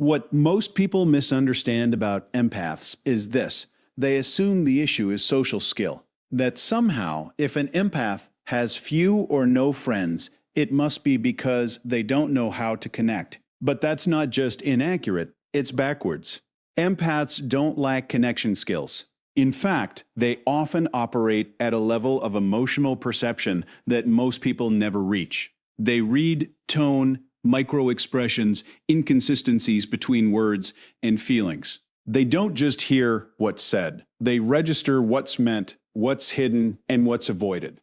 What most people misunderstand about empaths is this. They assume the issue is social skill. That somehow, if an empath has few or no friends, it must be because they don't know how to connect. But that's not just inaccurate, it's backwards. Empaths don't lack connection skills. In fact, they often operate at a level of emotional perception that most people never reach. They read tone, micro-expressions, inconsistencies between words, and feelings. They don't just hear what's said. They register what's meant, what's hidden, and what's avoided.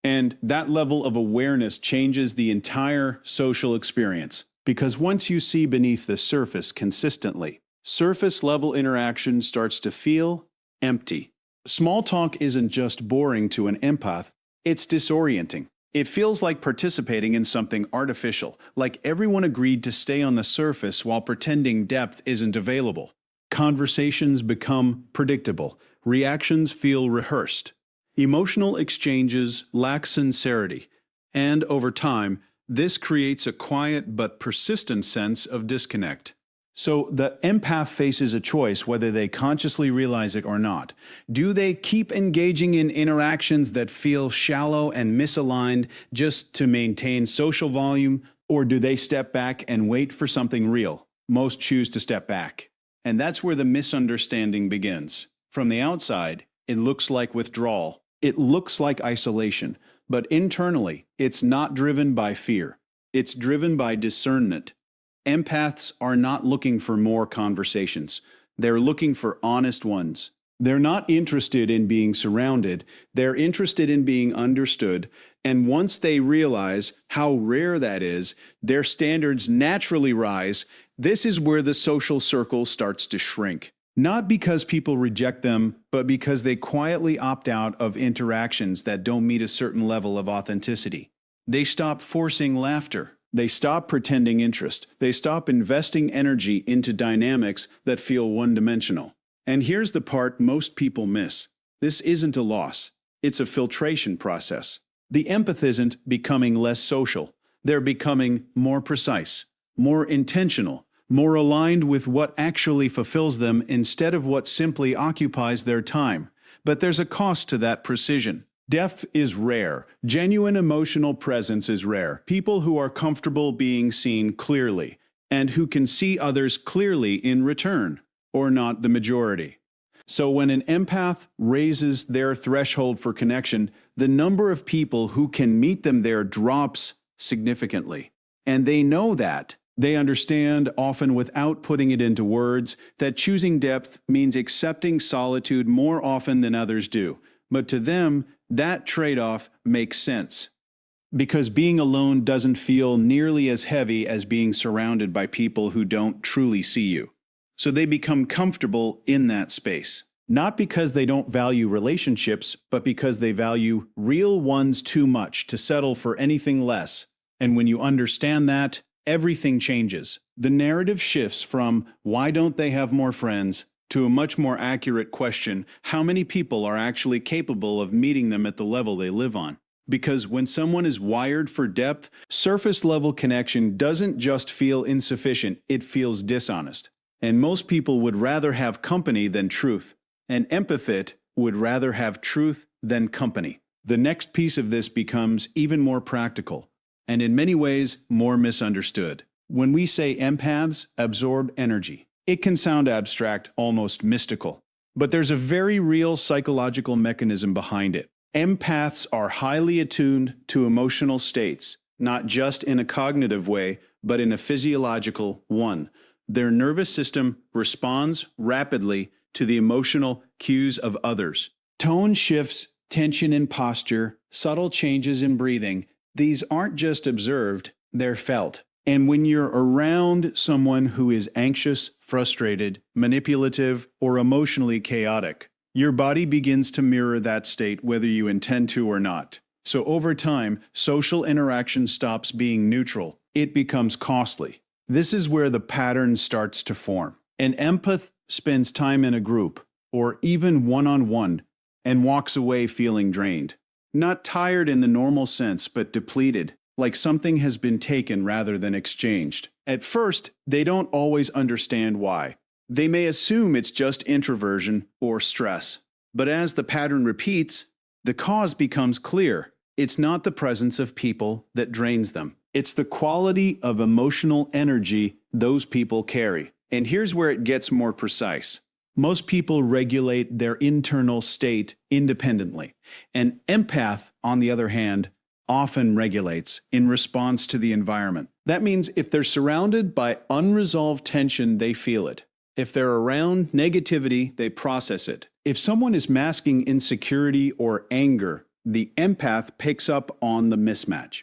And that level of awareness changes the entire social experience. Because once you see beneath the surface consistently, surface-level interaction starts to feel empty. Small talk isn't just boring to an empath, it's disorienting. It feels like participating in something artificial, like everyone agreed to stay on the surface while pretending depth isn't available. Conversations become predictable. Reactions feel rehearsed. Emotional exchanges lack sincerity. And over time, this creates a quiet but persistent sense of disconnect. So the empath faces a choice whether they consciously realize it or not. Do they keep engaging in interactions that feel shallow and misaligned just to maintain social volume, or do they step back and wait for something real? Most choose to step back. And that's where the misunderstanding begins. From the outside, it looks like withdrawal. It looks like isolation. But internally, it's not driven by fear. It's driven by discernment. Empaths are not looking for more conversations. They're looking for honest ones. They're not interested in being surrounded. They're interested in being understood. And once they realize how rare that is, their standards naturally rise. This is where the social circle starts to shrink. Not because people reject them, but because they quietly opt out of interactions that don't meet a certain level of authenticity. They stop forcing laughter. They stop pretending interest. They stop investing energy into dynamics that feel one-dimensional. And here's the part most people miss. This isn't a loss. It's a filtration process. The empath isn't becoming less social. They're becoming more precise, more intentional, more aligned with what actually fulfills them instead of what simply occupies their time. But there's a cost to that precision. Depth is rare. Genuine emotional presence is rare. People who are comfortable being seen clearly, and who can see others clearly in return, or not the majority. So when an empath raises their threshold for connection, the number of people who can meet them there drops significantly. And they know that. They understand, often without putting it into words, that choosing depth means accepting solitude more often than others do. But to them, that trade-off makes sense. Because being alone doesn't feel nearly as heavy as being surrounded by people who don't truly see you. So they become comfortable in that space. Not because they don't value relationships, but because they value real ones too much to settle for anything less. And when you understand that, everything changes. The narrative shifts from, why don't they have more friends, to a much more accurate question, how many people are actually capable of meeting them at the level they live on? Because when someone is wired for depth, surface-level connection doesn't just feel insufficient, it feels dishonest. And most people would rather have company than truth. An empath would rather have truth than company. The next piece of this becomes even more practical, and in many ways more misunderstood. When we say empaths absorb energy, it can sound abstract, almost mystical. But there's a very real psychological mechanism behind it. Empaths are highly attuned to emotional states, not just in a cognitive way, but in a physiological one. Their nervous system responds rapidly to the emotional cues of others. Tone shifts, tension in posture, subtle changes in breathing, these aren't just observed, they're felt. And when you're around someone who is anxious, frustrated, manipulative, or emotionally chaotic, your body begins to mirror that state whether you intend to or not. So over time, social interaction stops being neutral. It becomes costly. This is where the pattern starts to form. An empath spends time in a group, or even one-on-one, and walks away feeling drained. Not tired in the normal sense, but depleted. like something has been taken rather than exchanged. At first, they don't always understand why. They may assume it's just introversion or stress. But as the pattern repeats, the cause becomes clear. It's not the presence of people that drains them. It's the quality of emotional energy those people carry. And here's where it gets more precise. Most people regulate their internal state independently. An empath, on the other hand, often regulates in response to the environment. That means if they're surrounded by unresolved tension, they feel it. If they're around negativity, they process it. If someone is masking insecurity or anger, the empath picks up on the mismatch,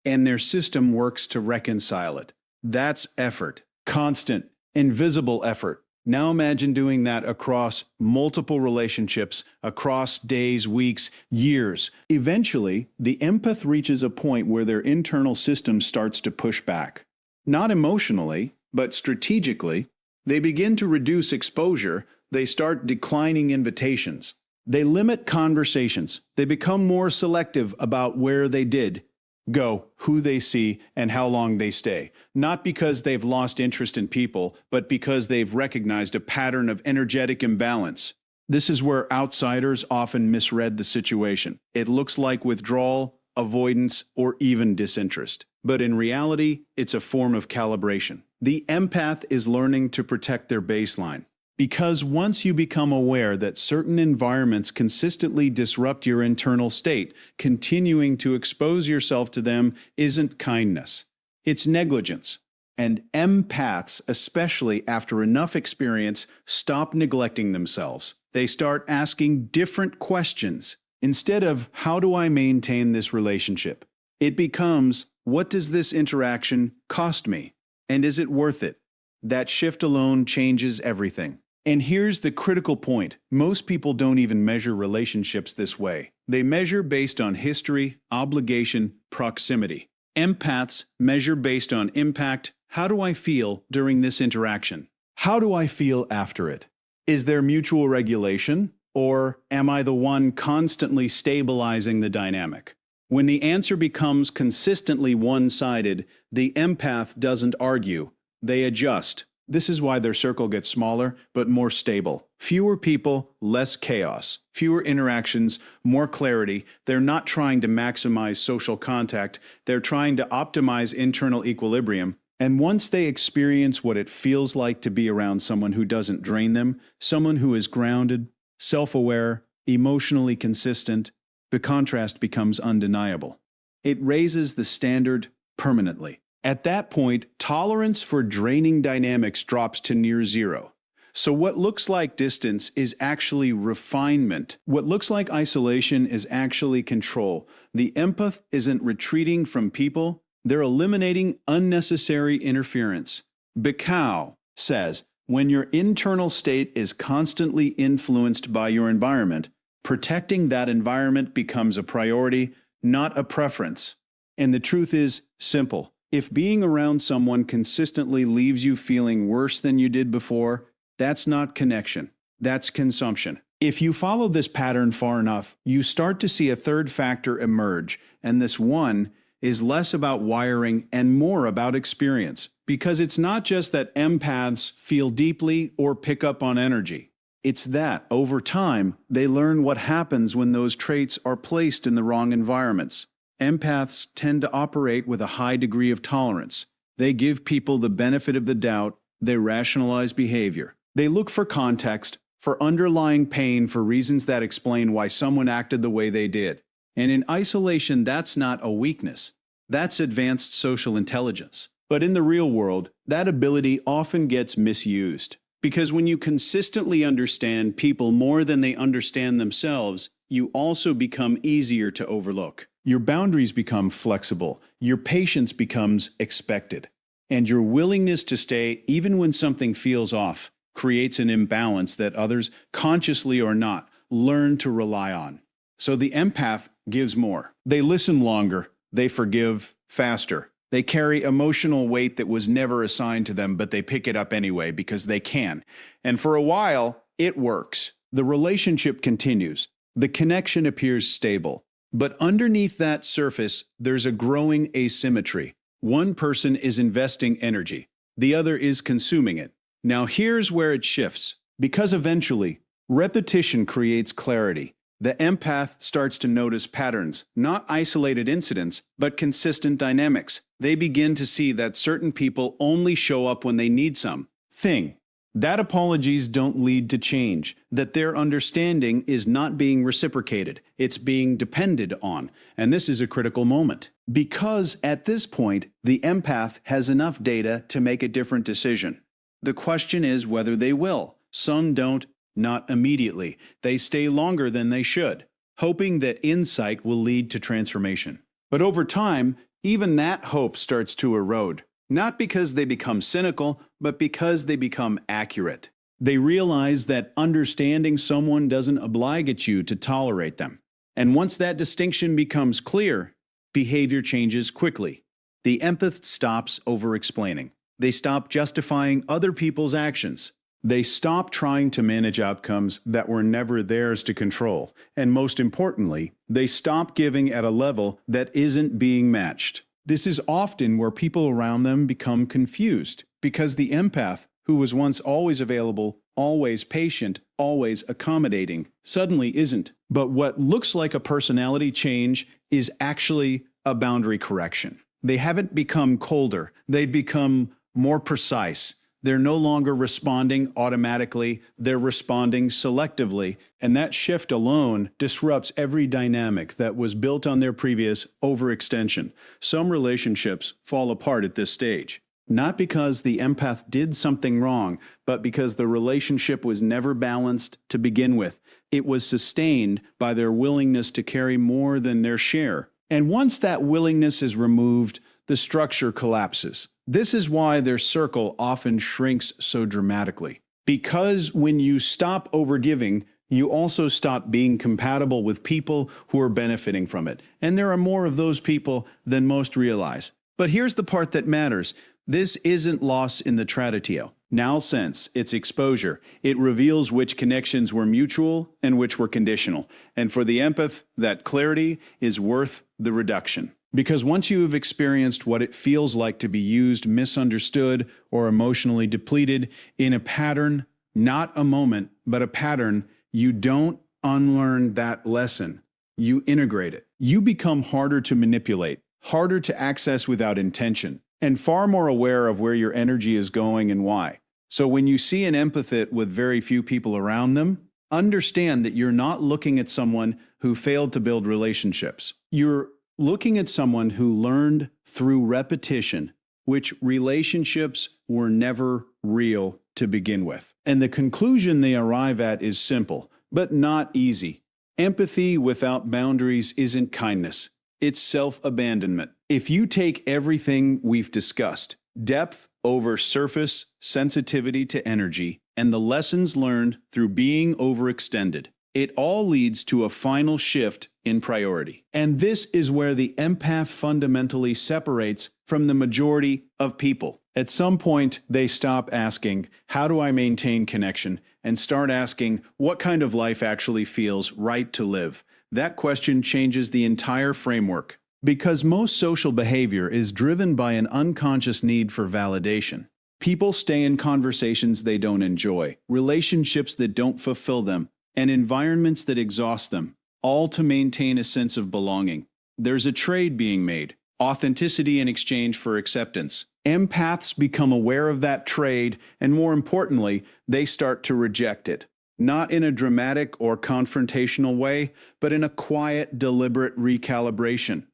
and their system works to reconcile it. That's effort. Constant, invisible effort. Now imagine doing that across multiple relationships, across days, weeks, years. Eventually, the empath reaches a point where their internal system starts to push back. Not emotionally, but strategically. They begin to reduce exposure. They start declining invitations. They limit conversations. They become more selective about where they did go, who they see, and how long they stay. Not because they've lost interest in people, but because they've recognized a pattern of energetic imbalance. This is where outsiders often misread the situation. It looks like withdrawal, avoidance, or even disinterest. But in reality, it's a form of calibration. The empath is learning to protect their baseline. Because once you become aware that certain environments consistently disrupt your internal state, continuing to expose yourself to them isn't kindness. It's negligence. And empaths, especially after enough experience, stop neglecting themselves. They start asking different questions. Instead of, how do I maintain this relationship? It becomes, what does this interaction cost me? And is it worth it? That shift alone changes everything. And here's the critical point. Most people don't even measure relationships this way. They measure based on history, obligation, proximity. Empaths measure based on impact. How do I feel during this interaction? How do I feel after it? Is there mutual regulation? Or am I the one constantly stabilizing the dynamic? When the answer becomes consistently one-sided, the empath doesn't argue. They adjust. This is why their circle gets smaller, but more stable. Fewer people, less chaos. Fewer interactions, more clarity. They're not trying to maximize social contact. They're trying to optimize internal equilibrium. And once they experience what it feels like to be around someone who doesn't drain them, someone who is grounded, self-aware, emotionally consistent, the contrast becomes undeniable. It raises the standard permanently. At that point, tolerance for draining dynamics drops to near zero. So what looks like distance is actually refinement. What looks like isolation is actually control. The empath isn't retreating from people, they're eliminating unnecessary interference. Bacall says, when your internal state is constantly influenced by your environment, protecting that environment becomes a priority, not a preference. And the truth is simple. If being around someone consistently leaves you feeling worse than you did before, that's not connection. That's consumption. If you follow this pattern far enough, you start to see a third factor emerge, and this one is less about wiring and more about experience. Because it's not just that empaths feel deeply or pick up on energy. It's that, over time, they learn what happens when those traits are placed in the wrong environments. Empaths tend to operate with a high degree of tolerance. They give people the benefit of the doubt. They rationalize behavior. They look for context, for underlying pain, for reasons that explain why someone acted the way they did. And in isolation, that's not a weakness. That's advanced social intelligence. But in the real world, that ability often gets misused. Because when you consistently understand people more than they understand themselves, you also become easier to overlook. Your boundaries become flexible, your patience becomes expected, and your willingness to stay even when something feels off creates an imbalance that others, consciously or not, learn to rely on. So the empath gives more. They listen longer, they forgive faster. They carry emotional weight that was never assigned to them, but they pick it up anyway because they can. And for a while, it works. The relationship continues. The connection appears stable. But underneath that surface, there's a growing asymmetry. One person is investing energy, the other is consuming it. Now here's where it shifts, because eventually, repetition creates clarity. The empath starts to notice patterns, not isolated incidents, but consistent dynamics. They begin to see that certain people only show up when they need something. That apologies don't lead to change, that their understanding is not being reciprocated, it's being depended on. And this is a critical moment. Because at this point, the empath has enough data to make a different decision. The question is whether they will. Some don't. Not immediately. They stay longer than they should, hoping that insight will lead to transformation. But over time, even that hope starts to erode, not because they become cynical, but because they become accurate. They realize that understanding someone doesn't oblige you to tolerate them. And once that distinction becomes clear, behavior changes quickly. The empath stops over-explaining. They stop justifying other people's actions. They stop trying to manage outcomes that were never theirs to control. And most importantly, they stop giving at a level that isn't being matched. This is often where people around them become confused, because the empath, who was once always available, always patient, always accommodating, suddenly isn't. But what looks like a personality change is actually a boundary correction. They haven't become colder, they've become more precise. They're no longer responding automatically, they're responding selectively, and that shift alone disrupts every dynamic that was built on their previous overextension. Some relationships fall apart at this stage, not because the empath did something wrong, but because the relationship was never balanced to begin with. It was sustained by their willingness to carry more than their share. And once that willingness is removed, the structure collapses. This is why their circle often shrinks so dramatically. Because when you stop overgiving, you also stop being compatible with people who are benefiting from it. And there are more of those people than most realize. But here's the part that matters. This isn't loss in the traditio. Now sense, it's exposure. It reveals which connections were mutual and which were conditional. And for the empath, that clarity is worth the reduction. Because once you have experienced what it feels like to be used, misunderstood, or emotionally depleted in a pattern, not a moment, but a pattern, you don't unlearn that lesson. You integrate it. You become harder to manipulate, harder to access without intention, and far more aware of where your energy is going and why. So when you see an empath with very few people around them, understand that you're not looking at someone who failed to build relationships. You're looking at someone who learned through repetition which relationships were never real to begin with. And the conclusion they arrive at is simple, but not easy. Empathy without boundaries isn't kindness. It's self-abandonment. If you take everything we've discussed, depth over surface, sensitivity to energy, and the lessons learned through being overextended, it all leads to a final shift in priority. And this is where the empath fundamentally separates from the majority of people. At some point, they stop asking, how do I maintain connection? And start asking, what kind of life actually feels right to live? That question changes the entire framework. Because most social behavior is driven by an unconscious need for validation. People stay in conversations they don't enjoy, relationships that don't fulfill them, and environments that exhaust them, all to maintain a sense of belonging. There's a trade being made, authenticity in exchange for acceptance. Empaths become aware of that trade, and more importantly, they start to reject it. Not in a dramatic or confrontational way, but in a quiet, deliberate recalibration.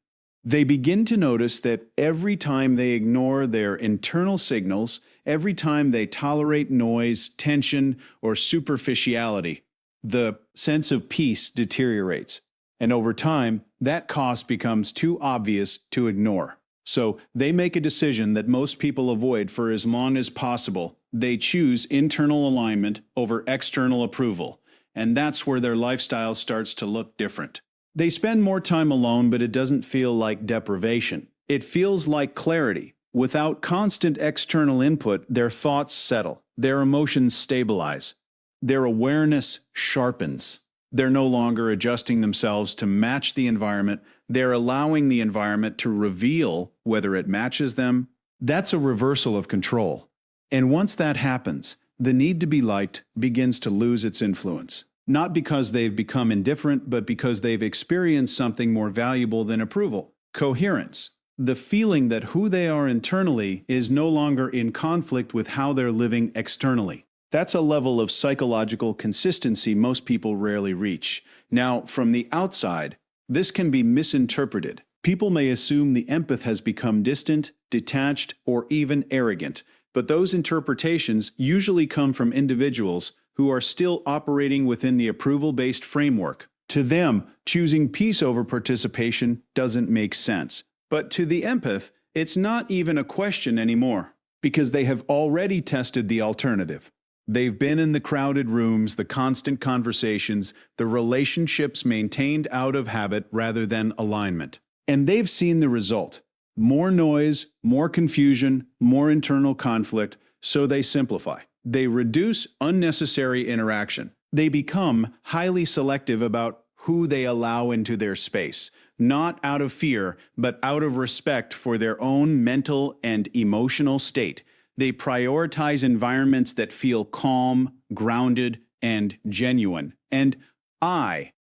They begin to notice that every time they ignore their internal signals, every time they tolerate noise, tension, or superficiality, the sense of peace deteriorates. And over time, that cost becomes too obvious to ignore. So they make a decision that most people avoid for as long as possible. They choose internal alignment over external approval. And that's where their lifestyle starts to look different. They spend more time alone, but it doesn't feel like deprivation. It feels like clarity. Without constant external input, their thoughts settle, their emotions stabilize, their awareness sharpens. They're no longer adjusting themselves to match the environment. They're allowing the environment to reveal whether it matches them. That's a reversal of control. And once that happens, the need to be liked begins to lose its influence. Not because they've become indifferent, but because they've experienced something more valuable than approval: coherence. The feeling that who they are internally is no longer in conflict with how they're living externally. That's a level of psychological consistency most people rarely reach. Now, from the outside, this can be misinterpreted. People may assume the empath has become distant, detached, or even arrogant, but those interpretations usually come from individuals who are still operating within the approval-based framework. To them, choosing peace over participation doesn't make sense. But to the empath, it's not even a question anymore, because they have already tested the alternative. They've been in the crowded rooms, the constant conversations, the relationships maintained out of habit rather than alignment. And they've seen the result: more noise, more confusion, more internal conflict, so they simplify. They reduce unnecessary interaction. They become highly selective about who they allow into their space, not out of fear, but out of respect for their own mental and emotional state. They prioritize environments that feel calm, grounded, and genuine. And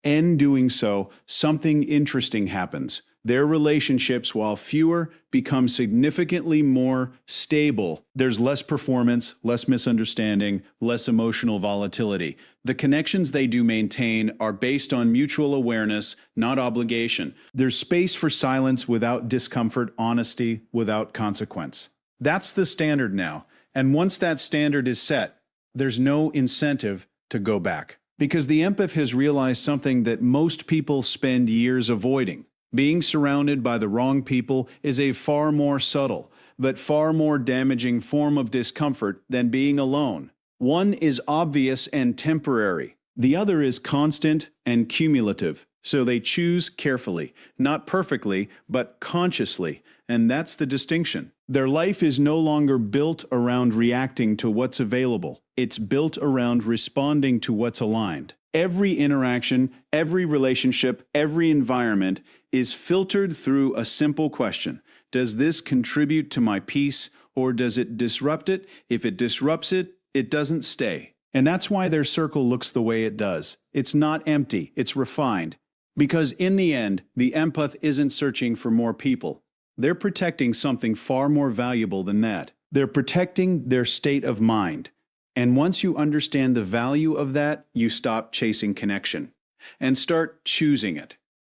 in doing so, something interesting happens. Their relationships, while fewer, become significantly more stable. There's less performance, less misunderstanding, less emotional volatility. The connections they do maintain are based on mutual awareness, not obligation. There's space for silence without discomfort, honesty without consequence. That's the standard now. And once that standard is set, there's no incentive to go back. Because the empath has realized something that most people spend years avoiding. Being surrounded by the wrong people is a far more subtle, but far more damaging form of discomfort than being alone. One is obvious and temporary. The other is constant and cumulative. So they choose carefully, not perfectly, but consciously. And that's the distinction. Their life is no longer built around reacting to what's available. It's built around responding to what's aligned. Every interaction, every relationship, every environment is filtered through a simple question: does this contribute to my peace, or does it disrupt it? If it disrupts it, it doesn't stay. And that's why their circle looks the way it does. It's not empty, it's refined. Because in the end, the empath isn't searching for more people. They're protecting something far more valuable than that. They're protecting their state of mind. And once you understand the value of that, you stop chasing connection and start choosing it.